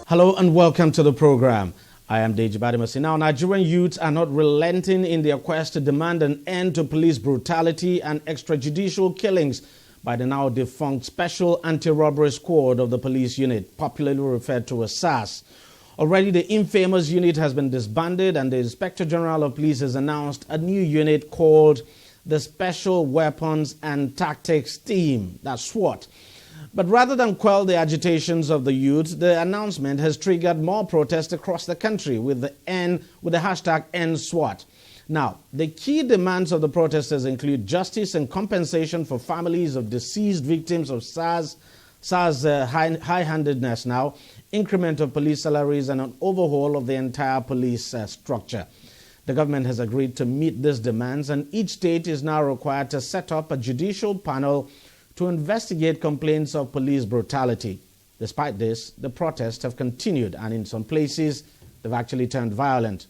Hello and welcome to the program. I am DEJI360. Now, Nigerian youths are not relenting in their quest to demand an end to police brutality and extrajudicial killings by the now defunct Special Anti-Robbery Squad of the police unit, popularly referred to as SAS. Already the infamous unit has been disbanded and the Inspector General of Police has announced a new unit called the Special Weapons and Tactics Team, that's SWAT. But rather than quell the agitations of the youth, the announcement has triggered more protests across the country with the hashtag #EndSWAT. Now, the key demands of the protesters include justice and compensation for families of deceased victims of SARS high-handedness now, increment of police salaries, and an overhaul of the entire police structure. The government has agreed to meet these demands, and each state is now required to set up a judicial panel to investigate complaints of police brutality. Despite this, the protests have continued, and in some places, they've actually turned violent.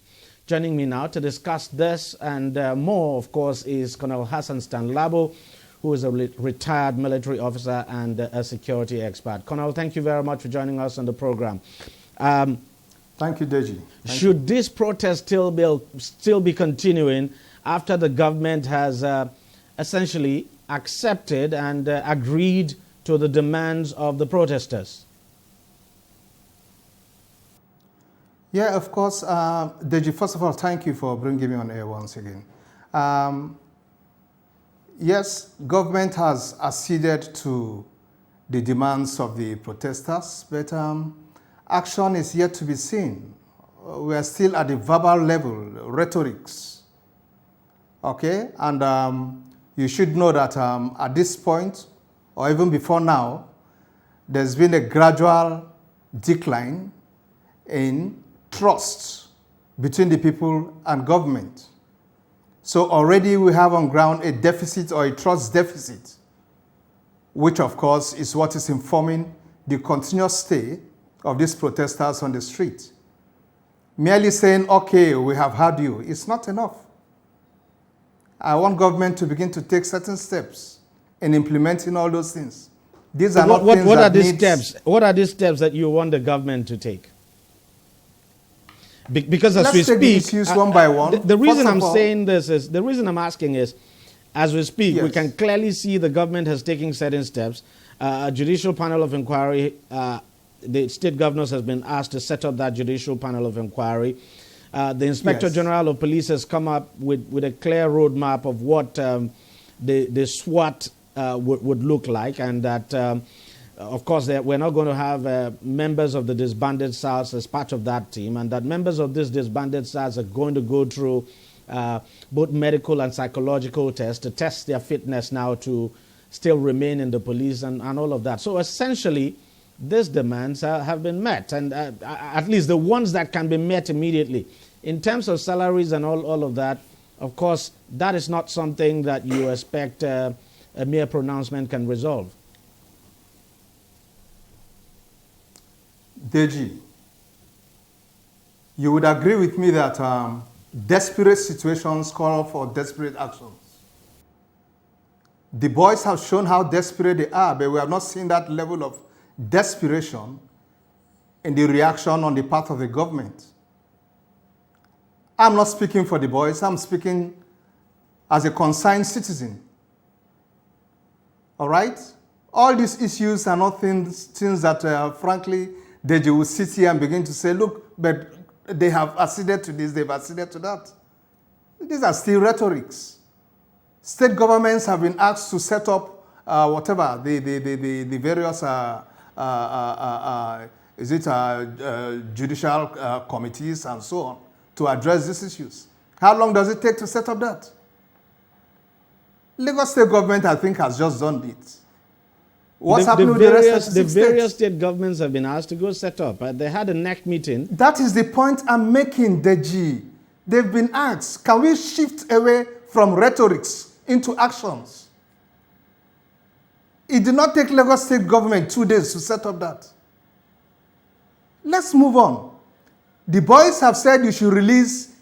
Joining me now to discuss this and more, of course, is Colonel Hassan Stanlabo, who is a retired military officer and a security expert. Colonel, thank you very much for joining us on the program. Thank you, Deji. Should this protest still be continuing after the government has essentially accepted and agreed to the demands of the protesters? Yeah, of course. Deji, first of all, thank you for bringing me on air once again. Yes, government has acceded to the demands of the protesters, but action is yet to be seen. We are still at the verbal level, rhetorics. Okay, and you should know that at this point, or even before now, there's been a gradual decline in trust between the people and government. So already we have on ground a deficit or a trust deficit, which of course is what is informing the continuous stay of these protesters on the street. Merely saying, okay, we have heard you, it's not enough. I want government to begin to take certain steps in implementing all those things. These are not things what are these steps? What are these steps that you want the government to take? Because as we speak, issues one by one. The reason I'm saying this is, the reason I'm asking is, as we speak, yes, we can clearly see the government has taken certain steps. A judicial panel of inquiry, the state governors has been asked to set up that judicial panel of inquiry. The Inspector General of Police has come up with a clear roadmap of what the SWAT would look like, and that, of course, we're not going to have members of the disbanded SARS as part of that team, and that members of this disbanded SARS are going to go through both medical and psychological tests to test their fitness now to still remain in the police and all of that. So essentially, these demands have been met, and at least the ones that can be met immediately. In terms of salaries and all of that, of course, that is not something that you expect a mere pronouncement can resolve. Deji, you would agree with me that desperate situations call for desperate actions. The boys have shown how desperate they are, but we have not seen that level of desperation in the reaction on the part of the government. I'm not speaking for the boys, I'm speaking as a concerned citizen. All right? All these issues are not things that, frankly, they will sit here and begin to say, look, but they have acceded to this, they've acceded to that. These are still rhetorics. State governments have been asked to set up the various judicial committees and so on to address these issues. How long does it take to set up that? Lagos State government, I think, has just done it. What's happening with the rest of the various state governments have been asked to go set up. They had a NEC meeting. That is the point I'm making, Deji. They've been asked, can we shift away from rhetorics into actions? It did not take Lagos State government 2 days to set up that. Let's move on. The boys have said you should release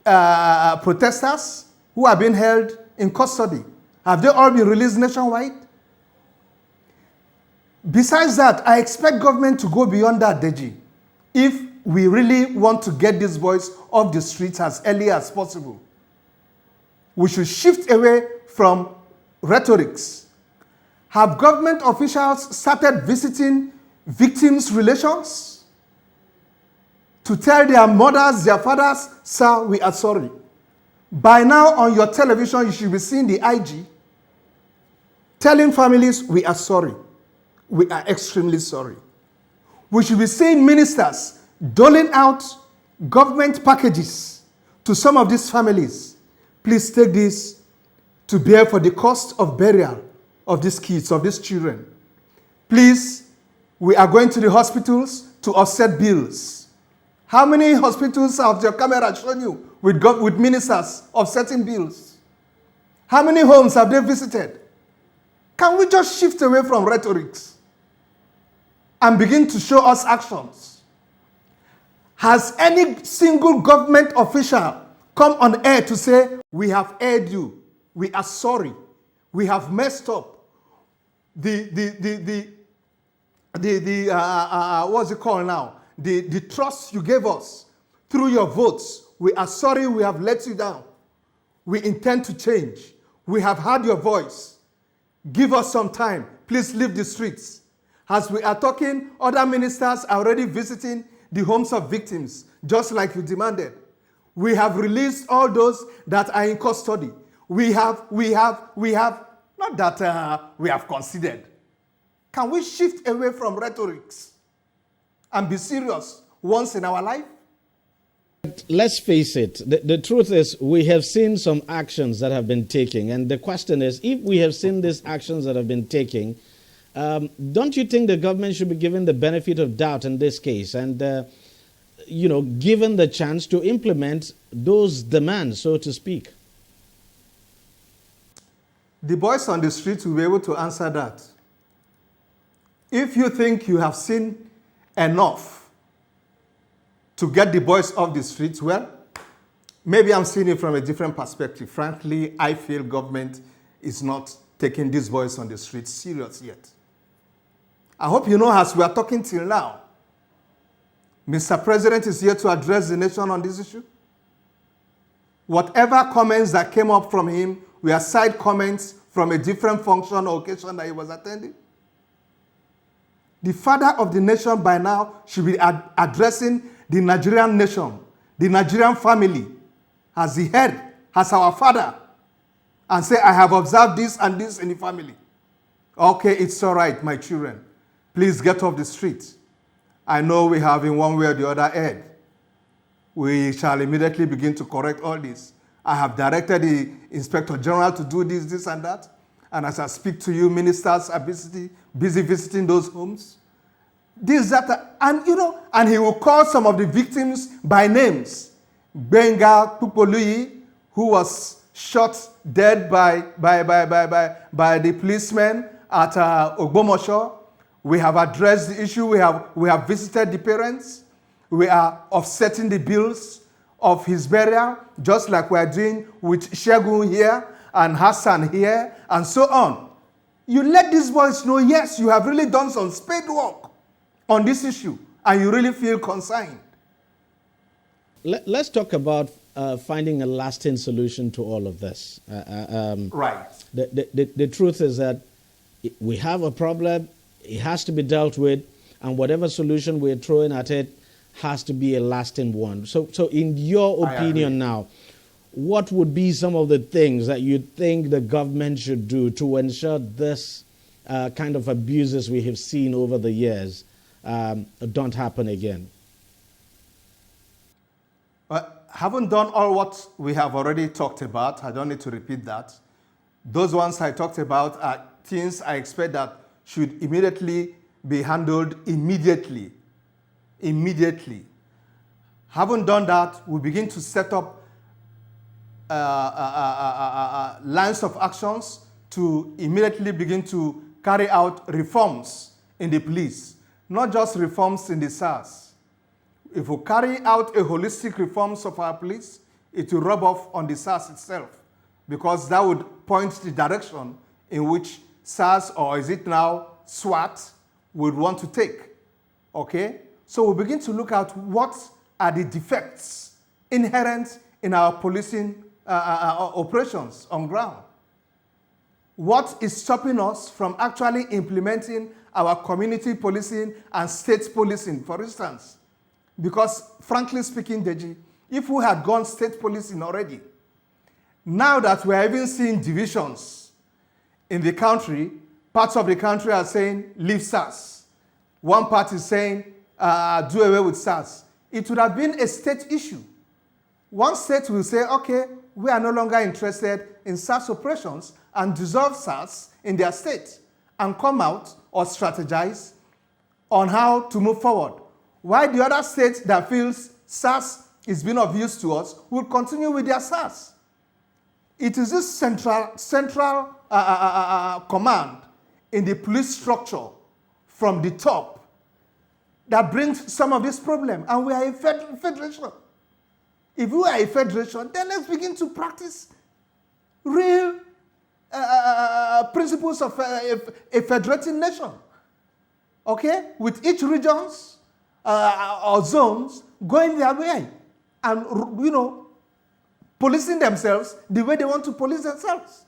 protesters who are being held in custody. Have they all been released nationwide? Besides that, I expect government to go beyond that, Deji. if we really want to get these boys off the streets as early as possible, we should shift away from rhetorics. Have government officials started visiting victims' relations to tell their mothers, their fathers, sir, we are sorry? By now on your television, you should be seeing the IG telling families, we are sorry. We are extremely sorry. We should be seeing ministers doling out government packages to some of these families. Please take this to bear for the cost of burial of these kids, of these children. Please, we are going to the hospitals to offset bills. How many hospitals have your camera shown you with ministers offsetting bills? How many homes have they visited? Can we just shift away from rhetorics and begin to show us actions? Has any single government official come on air to say, we have erred you, we are sorry, we have messed up, what's it called now? The trust you gave us through your votes, we are sorry we have let you down. We intend to change. We have heard your voice. Give us some time. Please leave the streets. As we are talking, other ministers are already visiting the homes of victims, just like you demanded. We have released all those that are in custody. We have, not that we have considered. Can we shift away from rhetorics and be serious once in our life? Let's face it, the truth is we have seen some actions that have been taken. And the question is, if we have seen these actions that have been taken, don't you think the government should be given the benefit of doubt in this case and, given the chance to implement those demands, so to speak? The boys on the street will be able to answer that. If you think you have seen enough to get the boys off the streets, well, maybe I'm seeing it from a different perspective. Frankly, I feel government is not taking these boys on the streets serious yet. I hope you know, as we are talking till now, Mr. President is here to address the nation on this issue. Whatever comments that came up from him were side comments from a different function or occasion that he was attending. The father of the nation by now should be addressing the Nigerian nation, the Nigerian family, as the head, as our father, and say, I have observed this and this in the family. Okay, it's all right, my children. Please get off the street. I know we have in one way or the other erred. We shall immediately begin to correct all this. I have directed the Inspector General to do this, this, and that. And as I speak to you, ministers are busy visiting those homes. This, that, and he will call some of the victims by names. Benga Pupoluyi, who was shot dead by the policemen at Ogbomosho. We have addressed the issue. We have visited the parents. We are offsetting the bills of his burial, just like we are doing with Shegun here and Hassan here, and so on. You let these boys know, yes, you have really done some spade work on this issue, and you really feel concerned. Let's talk about finding a lasting solution to all of this. Right. The truth is that we have a problem. It has to be dealt with, and whatever solution we're throwing at it has to be a lasting one. So in your opinion now, what would be some of the things that you think the government should do to ensure this kind of abuses we have seen over the years don't happen again? Haven't done all what we have already talked about. I don't need to repeat that. Those ones I talked about are things I expect that should immediately be handled immediately. Haven't done that, we begin to set up lines of actions to immediately begin to carry out reforms in the police, not just reforms in the SARS. If we carry out a holistic reforms of our police, it will rub off on the SARS itself, because that would point the direction in which SARS, or is it now SWAT, would want to take. Okay? So we begin to look at what are the defects inherent in our policing operations on ground. What is stopping us from actually implementing our community policing and state policing, for instance? Because frankly speaking, DEJI, if we had gone state policing already, now that we're even seeing divisions in the country, parts of the country are saying, leave SARS. One part is saying, do away with SARS. It would have been a state issue. One state will say, okay, we are no longer interested in SARS operations and dissolve SARS in their state and come out or strategize on how to move forward. While the other state that feels SARS is being of use to us will continue with their SARS. It is this central command in the police structure from the top that brings some of this problem. And we are a federation. If we are a federation, then let's begin to practice real principles of a federating nation. Okay? With each regions or zones going their way and, policing themselves the way they want to police themselves.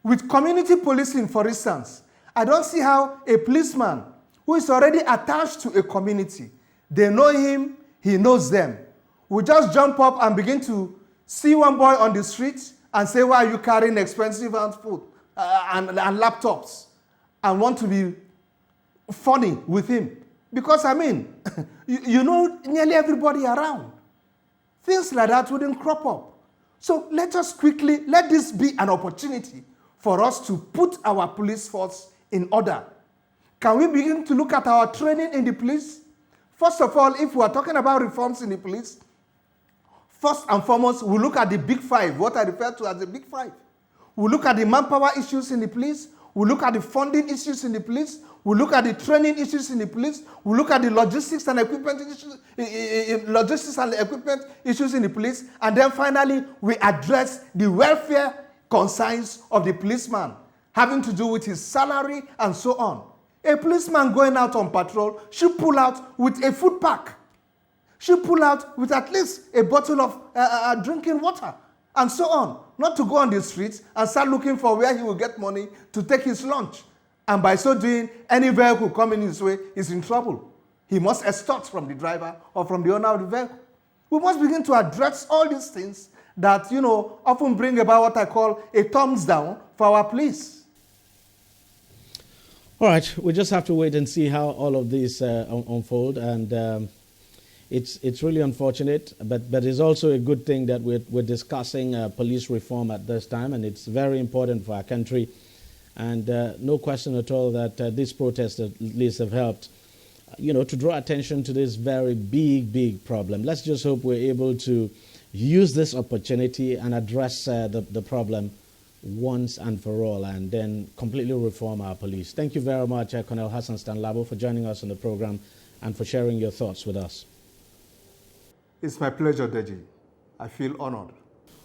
With community policing, for instance, I don't see how a policeman who is already attached to a community, they know him, he knows them, will just jump up and begin to see one boy on the street and say, why are you carrying expensive food and laptops, and want to be funny with him? Because, you know nearly everybody around. Things like that wouldn't crop up. So let us quickly, let this be an opportunity for us to put our police force in order. Can we begin to look at our training in the police? First of all, if we are talking about reforms in the police, first and foremost, we look at the big five, what I refer to as the big five. We look at the manpower issues in the police. We look at the funding issues in the police. We look at the training issues in the police. We look at the logistics and equipment issues in the police. And then finally, we address the welfare concerns of the policeman, having to do with his salary and so on. A policeman going out on patrol should pull out with a food pack, should pull out with at least a bottle of drinking water, and so on. Not to go on the streets and start looking for where he will get money to take his lunch. And by so doing, any vehicle coming his way is in trouble. He must extort from the driver or from the owner of the vehicle. We must begin to address all these things that, often bring about what I call a thumbs down for our police. All right, we just have to wait and see how all of these unfold, and it's really unfortunate, but it's also a good thing that we're discussing police reform at this time, and it's very important for our country. And no question at all that these protests at least have helped, to draw attention to this very big problem. Let's just hope we're able to use this opportunity and address the problem once and for all, and then completely reform our police. Thank you very much, Colonel Hassan Stanlabo, for joining us on the program and for sharing your thoughts with us. It's my pleasure, DEJI. I feel honored.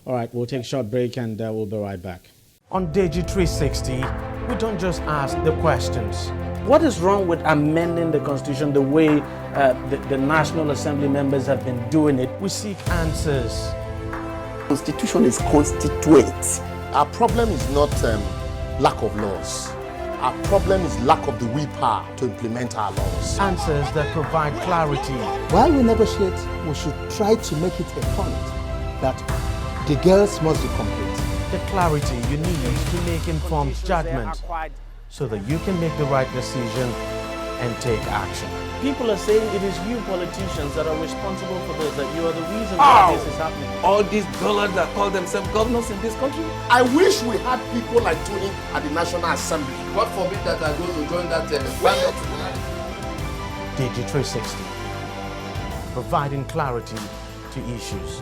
All right, we'll take a short break and we'll be right back. On DEJI360, we don't just ask the questions. What is wrong with amending the Constitution the way the National Assembly members have been doing it? We seek answers. Constitution is constituent. Our problem is not lack of laws. Our problem is lack of the willpower to implement our laws. Answers that provide clarity. While we negotiate, we should try to make it a point that the girls must be complete. The clarity you need to make informed judgment so that you can make the right decision and take action. People are saying it is you politicians that are responsible for this, that you are the reason why this is happening. All these dullards that call themselves governors in this country. I wish we had people like Tony at the National Assembly. God forbid that I go to join that panel tonight. DEJI360, providing clarity to issues.